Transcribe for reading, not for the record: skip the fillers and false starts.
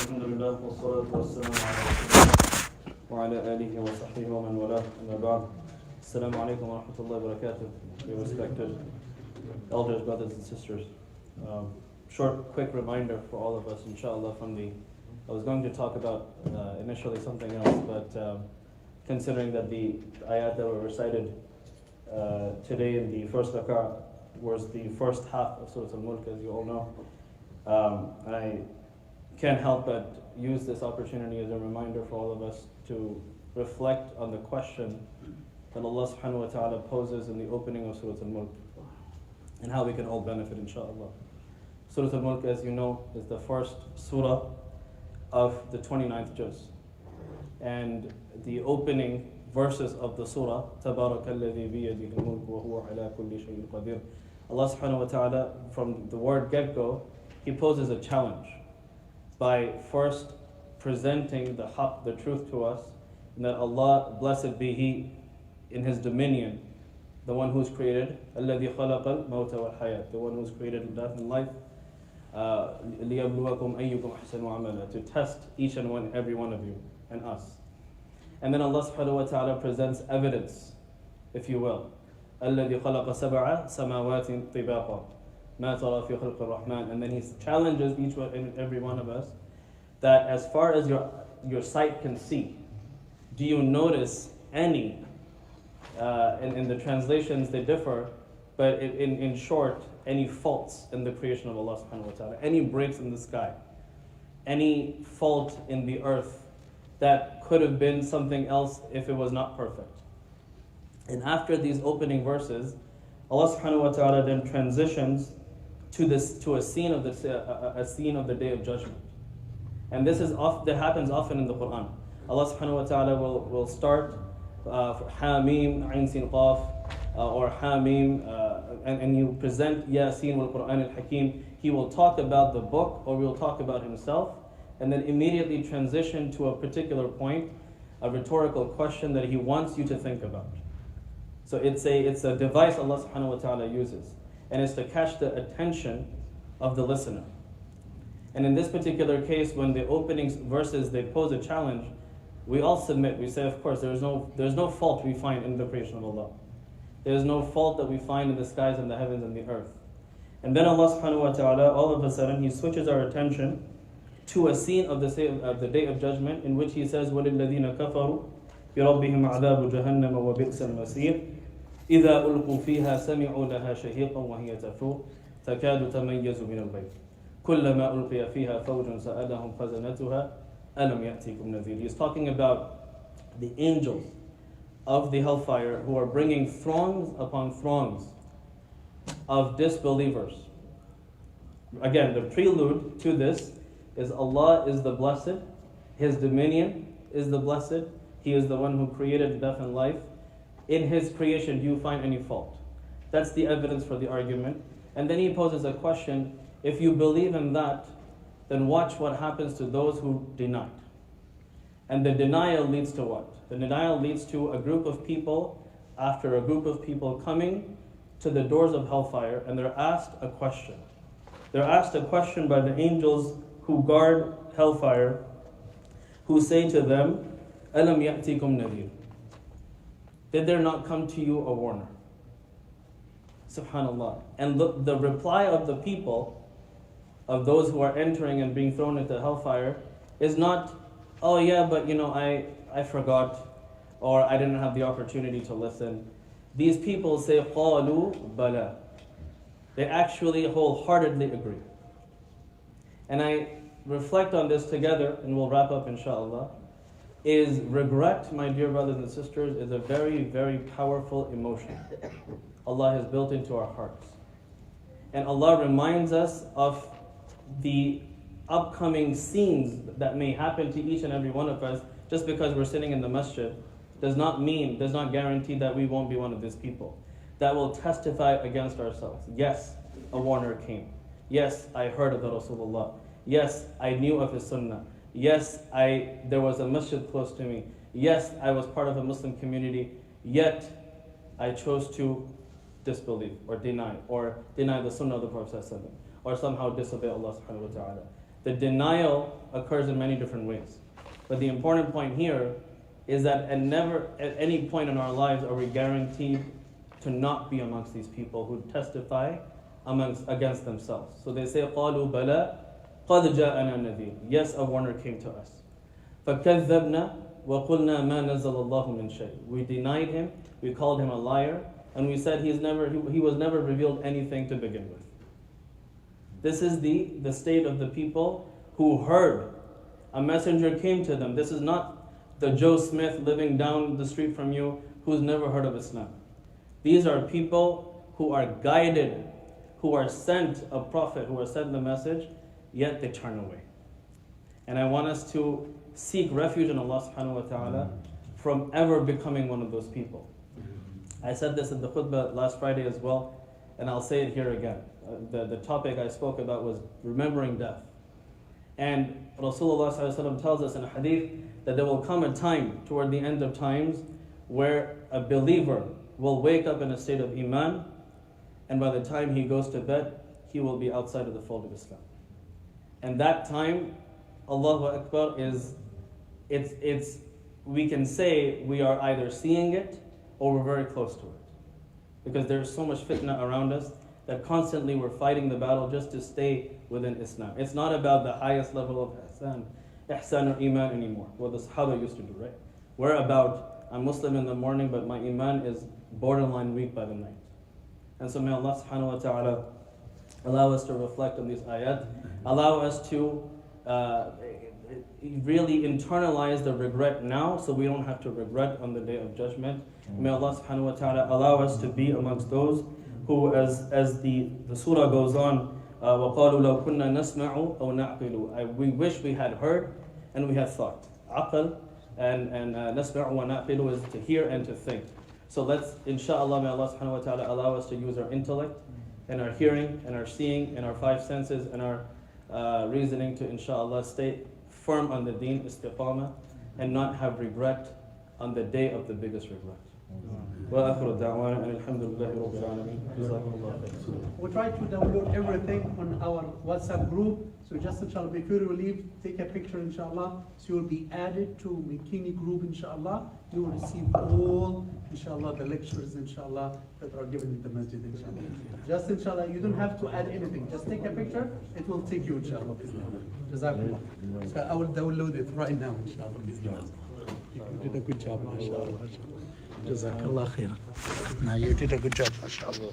الحمد لله والصلاة والسلام على رسول الله وعلى آله وصحبه ومن والاه أما بعد. Assalamu alaikum wa rahmatullahi wa barakatuh. Dear respected elders, brothers and sisters. Short, quick reminder for all of us, inshallah, I was going to talk about initially something else, but considering that the ayat that were recited today in the first rak'ah was the first half of Surat Almulk, as you all know, I can't help but use this opportunity as a reminder for all of us to reflect on the question that Allah subhanahu wa ta'ala poses in the opening of Surat Almulk and how we can all benefit, inshallah. Surat Almulk, as you know, is the first surah of the 29th juz. And the opening verses of the surah, تَبَارَكَ الَّذِي بِيَدِهِ الْمُلْكُ وَهُوَ عَلَى كُلِّ شَيْءٍ قَدِيرٌ. Allah subhanahu wa ta'ala, from the word get-go, He poses a challenge by first presenting the haqq, the truth to us, and that Allah, blessed be He, in His dominion, the one who's created, الَّذِي خَلَقَ الْمَوْتَ وَالْحَيَاةَ, the one who's created death and life, لِيَبْلُوَكُمْ أَيُّكُمْ أَحْسَنُ عَمَلًا, to test each and every one of you and us. And then Allah subhanahu wa ta'ala presents evidence, if you will. الَّذِي خَلَقَ سَبْعَ سَمَاوَاتٍ طِبَاقًا مَا تَرَى فِي خَلْقِ الرَّحْمَنِ. And then He challenges each and every one of us that as far as your sight can see, do you notice any, in the translations they differ, but in short, any faults in the creation of Allah subhanahu wa ta'ala, any breaks in the sky, any fault in the earth that could have been something else if it was not perfect. And after these opening verses, Allah subhanahu wa ta'ala then transitions to a scene of the Day of Judgment. And that happens often in the Quran. Allah subhanahu wa ta'ala will start Hamim, Ain Sin Qaf, or Hamim, and you present Yasin wal Quran al Hakim. He will talk about the book, or he will talk about himself, and then immediately transition to a particular point, a rhetorical question that he wants you to think about. So it's a device Allah subhanahu wa ta'ala uses, and it's to catch the attention of the listener. And in this particular case, when the opening verses, they pose a challenge, we all submit. We say, of course, there's no fault we find in the creation of Allah. There's no fault that we find in the skies and the heavens and the earth. And then Allah subhanahu wa ta'ala, all of a sudden, He switches our attention to a scene of the Day of Judgment in which He says, وَلِلَّذِينَ كَفَرُوا بِرَبِّهِمْ عَذَابُ جَهَنَّمَ وَبِئْسَ الْمَصِيرُ إِذَا أُلْقُوا فِيهَا سَمِعُوا لَهَا شَهِيقًا وَهِيَ تَفُورُ تَكَادُ تَمَيَّزُ مِنَ الْغَيْظِ كُلَّمَا أُلْقِيَ فِيهَا فَوْجٌ سَأَلَهُمْ خَزَنَتُهَا أَلَمْ يَأْتِكُمْ نَذِيرٌ. He's talking about the angels of the hellfire who are bringing throngs upon throngs of disbelievers. Again, the prelude to this is Allah is the blessed, His dominion is the blessed, He is the one who created death and life. In His creation, do you find any fault? That's the evidence for the argument. And then He poses a question, if you believe in that, then watch what happens to those who deny. And the denial leads to what? The denial leads to a group of people, after a group of people coming to the doors of hellfire, and they're asked a question. They're asked a question by the angels who guard hellfire, who say to them, أَلَمْ يَأْتِكُمْ نَذِيرٌ. Did there not come to you a warner? Subhanallah. And the reply of the people, of those who are entering and being thrown into hellfire, is not, oh yeah, but I forgot, or I didn't have the opportunity to listen. These people say, قَالُوا بَلَى. They actually wholeheartedly agree. And I reflect on this together, and we'll wrap up inshallah, is regret, my dear brothers and sisters, is a very, very powerful emotion Allah has built into our hearts. And Allah reminds us of the upcoming scenes that may happen to each and every one of us. Just because we're sitting in the masjid does not guarantee that we won't be one of these people that will testify against ourselves. Yes, a warner came. Yes, I heard of the Rasulullah. Yes, I knew of his sunnah. Yes, there was a masjid close to me. Yes, I was part of a Muslim community. Yet, I chose to disbelieve or deny the sunnah of the Prophet ﷺ, or somehow disobey Allah subhanahu wa ta'ala. The denial occurs in many different ways. But the important point here is that never at any point in our lives are we guaranteed to not be amongst these people who testify against themselves. So they say, قَالُوا بَلَا قَدْ جَاءَنَا نَذِيرٌ. Yes, a warner came to us. فَكَذَّبْنَا وَقُلْنَا مَا نَزَّلَ اللَّهُ مِنْ شَيْءٍ. We denied him, we called him a liar, and we said he was never revealed anything to begin with. This is the state of the people who heard a messenger came to them. This is not the Joe Smith living down the street from you who's never heard of Islam. These are people who are guided, who are sent a prophet, who are sent the message, yet they turn away. And I want us to seek refuge in Allah subhanahu wa ta'ala from ever becoming one of those people. I said this in the khutbah last Friday as well, and I'll say it here again. The topic I spoke about was remembering death. And Rasulullah ﷺ tells us in a hadith that there will come a time toward the end of times where a believer will wake up in a state of iman, and by the time he goes to bed, he will be outside of the fold of Islam. And that time, Allahu Akbar, we can say we are either seeing it or we're very close to it. Because there's so much fitna around us that constantly we're fighting the battle just to stay within Islam. It's not about the highest level of ihsan or iman anymore, what the Sahaba used to do, right? We're about, I'm Muslim in the morning, but my iman is borderline weak by the night. And so may Allah subhanahu wa ta'ala allow us to reflect on these ayat, allow us to really internalize the regret now so we don't have to regret on the day of judgment. May Allah subhanahu wa ta'ala allow us to be amongst those who, as the surah goes on, وَقَالُوا لَوْ كُنَّا نَسْمَعُ أَوْ نَعْقِلُ. We wish we had heard and we had thought. Aql and نَسْمَعُ وَنَعْقِلُ is to hear and to think. So let's, inshallah, may Allah subhanahu wa ta'ala allow us to use our intellect and our hearing and our seeing and our five senses and our reasoning to, inshallah, stay firm on the deen, istiqamah, and not have regret on the day of the biggest regret. وآخر دعوانا أن الحمد لله رب العالمين. جزاكم الله خير. We try to download everything on our WhatsApp group. So just inshallah, before you leave, take a picture inshallah. So you'll be added to Mikini group inshallah. You will receive all inshallah the lectures inshallah that are given in the masjid inshallah. Just inshallah, you don't have to add anything. Just take a picture. It will take you inshallah. Jazakumullah. So I will download it right now inshallah. You did a good job, mashallah. Jazakallah khair. Now you did a good job, mashallah.